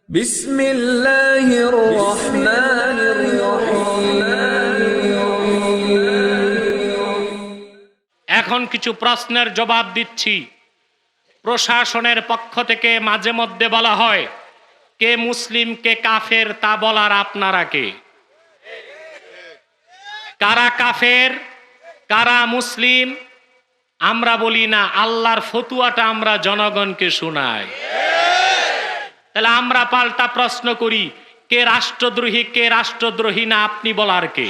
বিসমিল্লাহির রহমানির রহিম। এখন কিছু প্রশ্নের জবাব দিচ্ছি। প্রশাসনের পক্ষ থেকে মাঝে মধ্যে বলা হয় কে মুসলিম কে কাফের তা বলার আপনারা কে? কারা কাফের কারা মুসলিম আমরা বলি না, আল্লাহর ফতুয়াটা আমরা জনগণকে শোনাই। তাহলে আমরা পাল্টা প্রশ্ন করি, কে রাষ্ট্রদ্রোহী কে রাষ্ট্রদ্রোহী না আপনি বলার কে?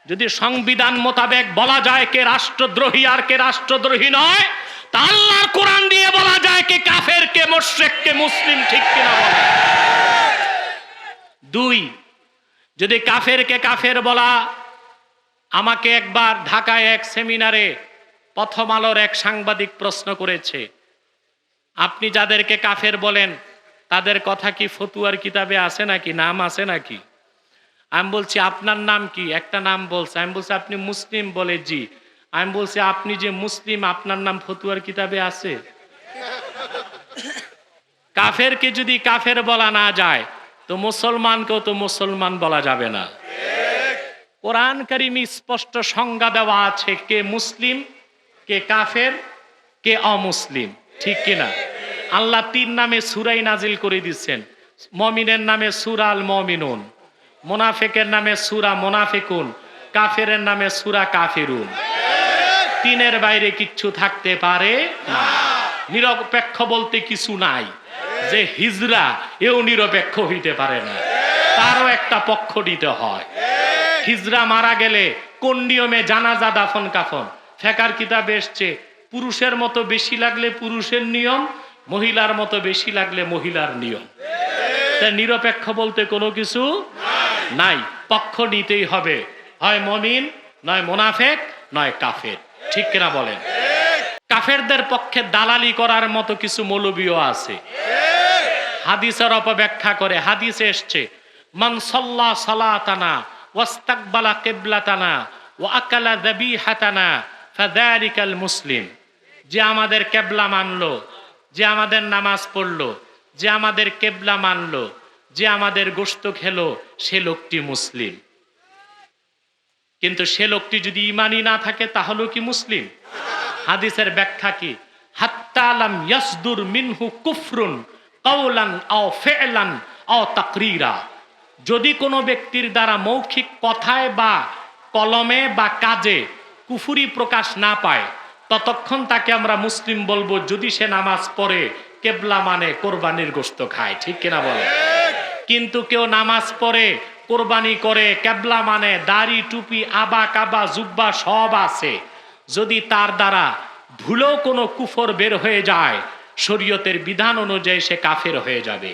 যদি সংবিধান মোতাবেক বলা যায় কে রাষ্ট্রদ্রোহী আর কে রাষ্ট্রদ্রোহী নয়, তা আল্লাহর কোরআন দিয়ে বলা যায় কে কাফের কে মুশরিক কে মুসলিম, ঠিক কিনা বলা? দুই, যদি কাফের কে কাফের বলা, আমাকে একবার ঢাকায় এক সেমিনারে প্রথম আলোর এক সাংবাদিক প্রশ্ন করেছে, আপনি যাদেরকে কাফের বলেন তাদের কথা কি ফতুয়ার কিতাবে আছে নাকি, নাম আছে নাকি? আমি বলছি আপনার নাম কি? একটা নাম বলছে। আমি বলছি আপনি মুসলিম? বলে জি। আমি বলছি আপনি যে মুসলিম আপনার নাম ফতুয়ার কিতাবে আছে? কাফেরকে যদি কাফের বলা না যায় তো মুসলমানকেও তো মুসলমান বলা যাবে না। কোরআন কারীমে স্পষ্ট সংজ্ঞা দেওয়া আছে কে মুসলিম কে কাফের কে অমুসলিম, ঠিক কিনা? আল্লাহ 3 নামে সূরাই নাজিল করে দিচ্ছেন। মুমিনের নামে সূরা আল মুমিনুন, মুনাফিকের নামে সূরা মুনাফিকুন, কাফেরের নামে সূরা কাফিরুন। 3-এর বাইরে কিচ্ছু থাকতে পারে না। নিরপেক্ষ বলতে কিছু নাই। যে হিজরা এও নিরপেক্ষ হইতে পারে না, তারও একটা পক্ষ নিতে হয়। হিজরা মারা গেলে কোন নিয়মে জানাজা দাফন কাফন? ফিকহের কিতাবে এসছে পুরুষের মতো বেশি লাগলে পুরুষের নিয়ম, মহিলার মতো বেশি লাগলে মহিলার নিয়ম। তাই নিরপেক্ষ বলতে কোনো কিছু নাই, পক্ষ নিতেই হবে, হয় মুমিন নয় মুনাফিক নয় কাফের, ঠিক কিনা বলেন? কাফেরদের পক্ষে দালালি করার মতো কিছু মৌলবীও আছে, হাদিসের অপব্যাখ্যা করে। হাদিসে এসছে মান সাল্লা সালাতানা ওয়াস্তাকবালা কিবলাতানা ওয়া আকালা যাবিহাতানা ফাযালিকাল মুসলিম। যে আমাদের কিবলা মানলো, যে আমাদের নামাজ পড়লো, যে আমাদের কিবলা মানলো, যে আমাদের গোশত খেলো, সে লোকটি মুসলিম। কিন্তু সে লোকটি যদি ঈমানই না থাকে তাহলে কি মুসলিম? হাদিসের ব্যাখ্যা কি? হাত্তা লাম ইয়াসদুর মিনহু কুফরুন কাওলান আও ফি'লান আও তাকরীরা। যদি কোনো ব্যক্তির দ্বারা মৌখিক কথায় বা কলমে বা কাজে কুফরি প্রকাশ না পায় ততক্ষণ তাকে আমরা মুসলিম বলবো, যদি সে নামাজ পড়ে, কিবলা মানে, কোরবানির গোশত খায়, ঠিক কিনা বলে? কিন্তু কেউ নামাজ পড়ে, কোরবানি করে, কিবলা মানে, দাড়ি টুপি আবা কাবা জুব্বা সব আছে, যদি তার দ্বারা ভুলেও কোনো কুফর বের হয়ে যায় শরীয়তের বিধান অনুযায়ী সে কাফের হয়ে যাবে।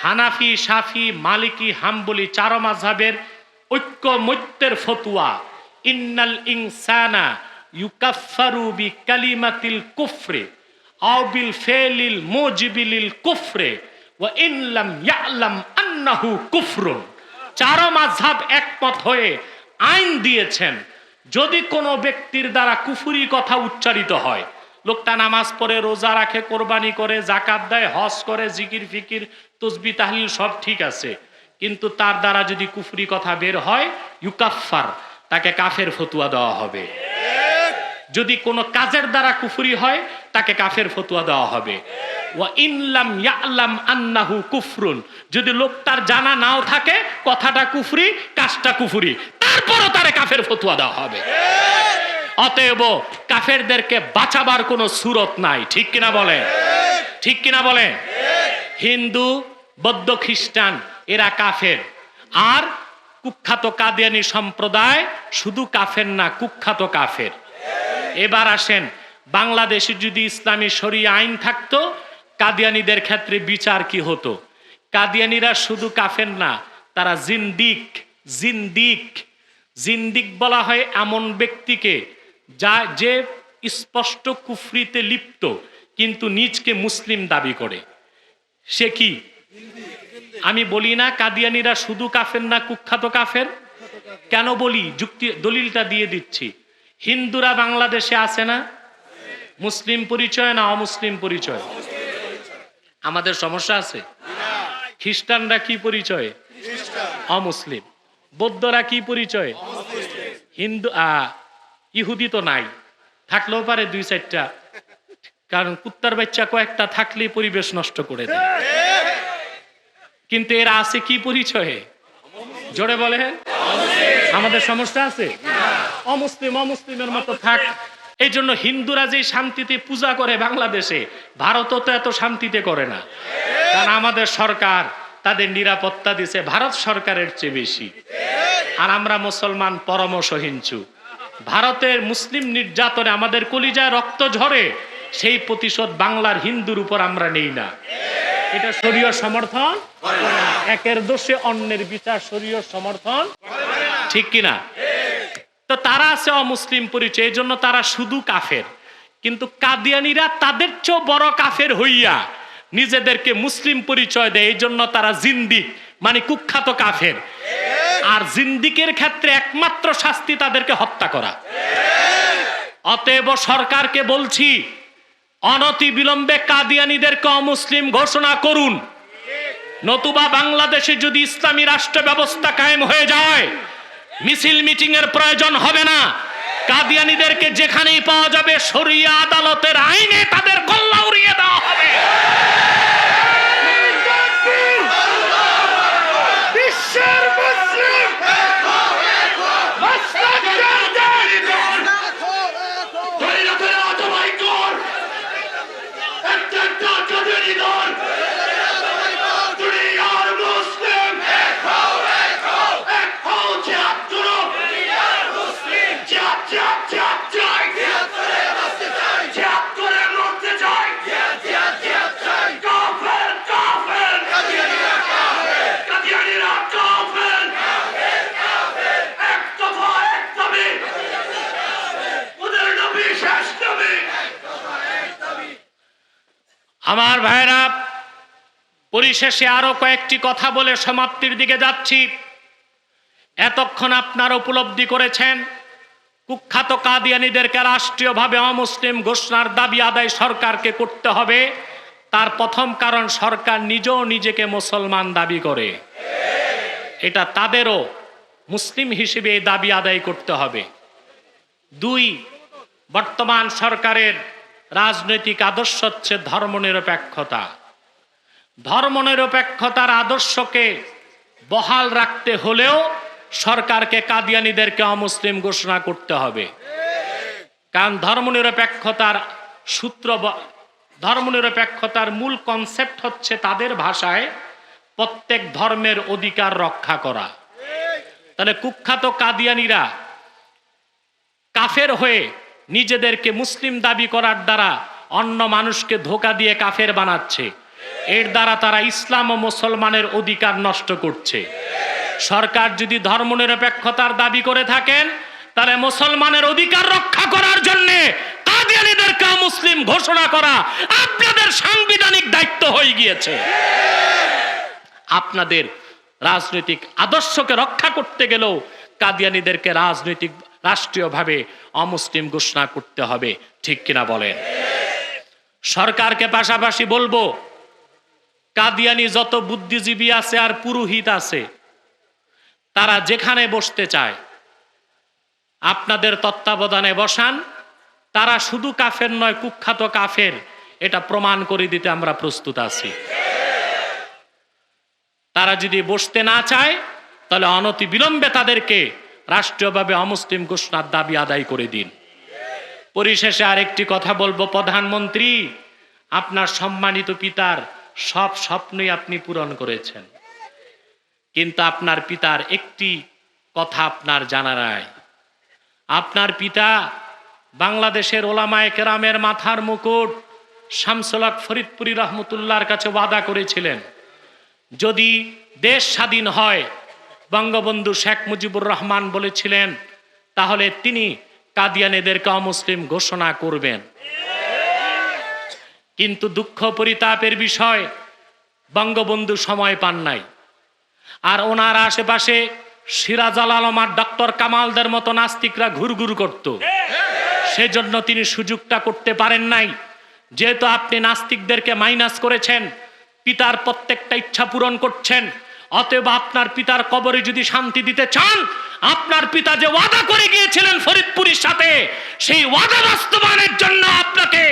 হানাফি শাফি মালিকি হাম্বলি 4 মাযহাবের ঐক্যমত্যের ফতোয়া, ইন্নাল ইনসানা ইউকাফফারু বিকালিমাতিল কুফরি আও বিল ফিলিল মুজিবিলিল কুফরি ওয়া ইন লাম ইয়ালাম আন্নাহু কুফরুন। 4 মাযহাব একমত হয়ে আইন দিয়েছেন, যদি কোনো ব্যক্তির দ্বারা কুফরি কথা উচ্চারিত হয়, লোকটা নামাজ পড়ে, রোজা রাখে, কোরবানি করে, যাকাত দেয়, হজ করে, জিকির ফিকির তাসবিহ তাহলিল সব ঠিক আছে, কিন্তু তার দ্বারা যদি কুফরি কথা বের হয় ইউকাফফার, তাকে কাফের ফতোয়া দেওয়া হবে। যদি কোনো কাজের দ্বারা কুফরি হয় তাকে কাফের ফতোয়া দেওয়া হবে। ওয়া ইন লাম ইয়ালাম আন্নাহু কুফরুন, যদি লোকটার জানা নাও থাকে কথাটা কুফরি কাজটা কুফরি, তারপরও তারে কাফের ফতোয়া দেওয়া হবে। অতএব কাফেরদেরকে বাঁচাবার কোনো সুরত নাই, ঠিক কিনা বলে? ঠিক কিনা বলে? হিন্দু বৌদ্ধ খ্রিস্টান এরা কাফের, আর কুখ্যাত কাদিয়ানী সম্প্রদায় শুধু কাফের না, কুখ্যাত কাফের। এবার আসেন, বাংলাদেশে যদি ইসলামী শরিয়া আইন থাকতো কাদিয়ানীদের ক্ষেত্রে বিচার কি হতো? কাদিয়ানীরা শুধু কাফের না, তারা জিন্দিক। জিন্দিক জিন্দিক বলা হয় এমন ব্যক্তিকে যে স্পষ্ট কুফরিতে লিপ্ত কিন্তু নিজকে মুসলিম দাবি করে, সে কি? আমি বলি না কাদিয়ানীরা শুধু কাফের না, কুখ্যাত কাফের। কেন বলি? যুক্তি দলিলটা দিয়ে দিচ্ছি। হিন্দুরা বাংলাদেশে আছে না? মুসলিম পরিচয় না অমুসলিম পরিচয়? আমাদের সমস্যা আছে। খ্রিস্টানরা কি পরিচয়? অমুসলিম। বৌদ্ধরা কি পরিচয়? হিন্দু। ইহুদি তো নাই, থাকলেও পারে দুই চারটা, কারণ কুত্তার বাচ্চা কয়েকটা থাকলে পরিবেশ নষ্ট করে দেয়। কিন্তু এরা আছে কি পরিচয়ে? জোরে বলে। আমাদের সমস্যা আছে। অমুসলিম অমুসলিমের মতো থাক। এই জন্য হিন্দুরা যে শান্তিতে পূজা করে বাংলাদেশে, ভারতও তো এত শান্তিতে করে না, কারণ আমাদের সরকার তাদের নিরাপত্তা দিছে ভারত সরকারের চেয়ে বেশি। আর আমরা মুসলমান পরম সহিংসু। ভারতের মুসলিম নির্যাতনে আমাদের কলিজায় রক্ত ঝরে, সেই প্রতিশোধ বাংলার হিন্দুর উপর আমরা নেই না। এটা শরীয় সমর্থন। একের দোষে অন্যের বিচার শরীয় সমর্থন, ঠিক কিনা? তো তারা আছে অমুসলিম পরিচয়, এই জন্য তারা শুধু কাফের। কিন্তু কাদিয়ানীরা তাদের চেয়েও বড় কাফের হইয়া নিজেদেরকে মুসলিম পরিচয় দেয়, এই জন্য তারা জিন্দিক, মানে কুখ্যাত কাফের। আর জিন্দিকের ক্ষেত্রে একমাত্র শাস্তি তাদেরকে হত্যা করা। অতএব সরকারকে বলছি, অনতি বিলম্বে কাদিয়ানীদেরকে অমুসলিম ঘোষণা করুন, নতুবা বাংলাদেশে যদি ইসলামী রাষ্ট্র ব্যবস্থা কায়েম হয়ে যায়, মিছিল মিটিং এর প্রয়োজন হবে না। কাদিয়ানীদেরকে যেখানেই পাওয়া যাবে শরিয়া আদালতের আইনে তাদের গল্লা উড়িয়ে দেওয়া হবে। বিশ্বের মুসলিম আমার ভাইরা, পরিশেষে আরো কয়েকটি কথা বলে সমাপ্তির দিকে যাচ্ছি। এতক্ষণ আপনারা উপলব্ধি করেছেন কুখ্যাত কাদিয়ানীদেরকে রাষ্ট্রীয়ভাবে অমুসলিম ঘোষণার দাবি আদায় সরকারকে করতে হবে। তার প্রথম কারণ, সরকার নিজেও নিজেকে মুসলমান দাবি করে। এটা তাদেরও মুসলিম হিসেবে এই দাবি আদায় করতে হবে। দুই, বর্তমান সরকারের রাজনৈতিক আদর্শ হচ্ছে ধর্মনিরপেক্ষতা। ধর্মনিরপেক্ষতার আদর্শকে বহাল রাখতে হলেও সরকারকে কাদিয়ানীদেরকে অমুসলিম ঘোষণা করতে হবে। কারণ ধর্মনিরপেক্ষতার মূল কনসেপ্ট হচ্ছে তাদের ভাষায় প্রত্যেক ধর্মের অধিকার রক্ষা করা। তাহলে কুখ্যাত কাদিয়ানীরা কাফের হয়ে নিজেদেরকে মুসলিম দাবি করার দ্বারা অন্য মানুষকে ধোঁকা দিয়ে কাফের বানাচ্ছে। এর দ্বারা তারা ইসলাম ও মুসলমানের অধিকার নষ্ট করছে। সরকার যদি ধর্মনিরপেক্ষতার দাবি করে থাকেন, তাহলে মুসলমানের অধিকার রক্ষা করার জন্য কাদিয়ানীদেরকে মুসলিম ঘোষণা করা আপনাদের সাংবিধানিক দায়িত্ব হয়ে গিয়েছে। আপনাদের রাজনৈতিক আদর্শকে রক্ষা করতে গেলেও কাদিয়ানীদেরকে রাষ্ট্রীয়ভাবে অমুসলিম ঘোষণা করতে হবে, ঠিক কিনা বলেন? সরকারকে পাশাপাশি বলবো, কাদিয়ানী যত বুদ্ধিজীবী আছে আর পুরোহিত আছে, তারা যেখানে বসতে চায় আপনাদের তত্ত্বাবধানে বসান। তারা শুধু কাফের নয়, কুখ্যাত কাফের, এটা প্রমাণ করে দিতে আমরা প্রস্তুত আছি। তারা যদি বসতে না চায়, তাহলে অনতি বিলম্বে তাদেরকে রাষ্ট্রীয়ভাবে অমুসলিম ঘোষণার দাবি আদায় করে দিন। পরিশেষে আরেকটি কথা বলবো, প্রধানমন্ত্রী, আপনার সম্মানিত পিতার সব স্বপ্নই আপনি পূরণ করেছেন, কিন্তু আপনার পিতার একটি কথা আপনার জানা নাই। আপনার পিতা বাংলাদেশের ওলামায়ে কেরামের মাথার মুকুট শামসুল হক ফরিদপুরি রহমতুল্লাহর কাছে ওয়াদা করেছিলেন, যদি দেশ স্বাধীন হয়, বঙ্গবন্ধু শেখ মুজিবুর রহমান বলেছিলেন, তাহলে তিনি কাদিয়ানীদেরকে অমুসলিম ঘোষণা করবেন। কিন্তু দুঃখ পরিতাপের বিষয়, বঙ্গবন্ধু সময় পান নাই। আর ওনার আশেপাশে সিরাজ আলম আর ডক্টর কামালদের মতো নাস্তিকরা ঘুরঘুর করত, সেজন্য তিনি সুযোগটা করতে পারেন নাই। যেহেতু আপনি নাস্তিকদেরকে মাইনাস করেছেন, পিতার প্রত্যেকটা ইচ্ছা পূরণ করছেন। অতএব আপনার পিতার কবরে যদি শান্তি দিতে চান, আপনার পিতা যে ওয়াদা করে গিয়েছিলেন ফরিদপুরের সাথে, সেই ওয়াদা বাস্তবায়নের জন্য আপনাকে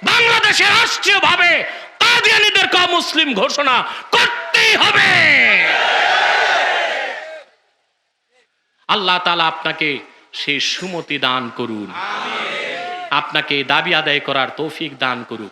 বাংলাদেশে রাষ্ট্রীয়ভাবে কাদিয়ানীদেরকে মুসলিম ঘোষণা করতেই হবে। আল্লাহ তাআলা আপনাকে সেই সুমতি দান করুন, আপনাকে দাবি আদায় করার তৌফিক দান করুন।